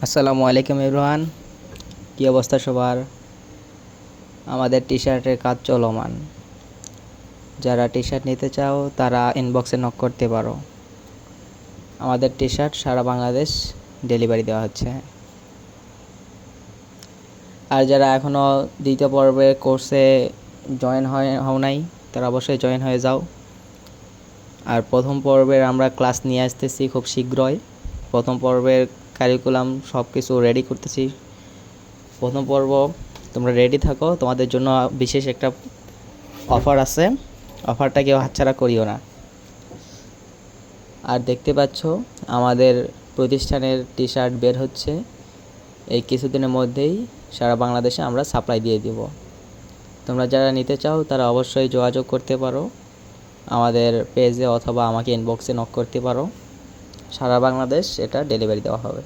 আসসালামু আলাইকুম এভরিওয়ান, কী অবস্থা সবার? আমাদের টি শার্টের কাজ চলমান। যারা টি শার্ট নিতে চাও তারা ইনবক্সে নক করতে পারো। আমাদের টি শার্ট সারা বাংলাদেশ ডেলিভারি দেওয়া হচ্ছে। আর যারা এখনও দ্বিতীয় পর্বের কোর্সে জয়েন হও নাই তারা অবশ্যই জয়েন হয়ে যাও। আর প্রথম পর্বের আমরা ক্লাস নিয়ে আসতেছি খুব শীঘ্রই। প্রথম পর্বের কারিকুলাম সব কিছু রেডি করতেছি। প্রথম পর্ব তোমরা রেডি থাকো, তোমাদের জন্য বিশেষ একটা অফার আছে। অফারটা কেউ হাতছাড়া করিও না। আর দেখতে পাচ্ছ আমাদের প্রতিষ্ঠানের টি শার্ট বের হচ্ছে। এই কিছুদিনের মধ্যেই সারা বাংলাদেশে আমরা সাপ্লাই দিয়ে দিব। তোমরা যারা নিতে চাও তারা অবশ্যই যোগাযোগ করতে পারো আমাদের পেজে, অথবা আমাকে ইনবক্সে নক করতে পারো। সারা বাংলাদেশ এটা ডেলিভারি দেওয়া হবে।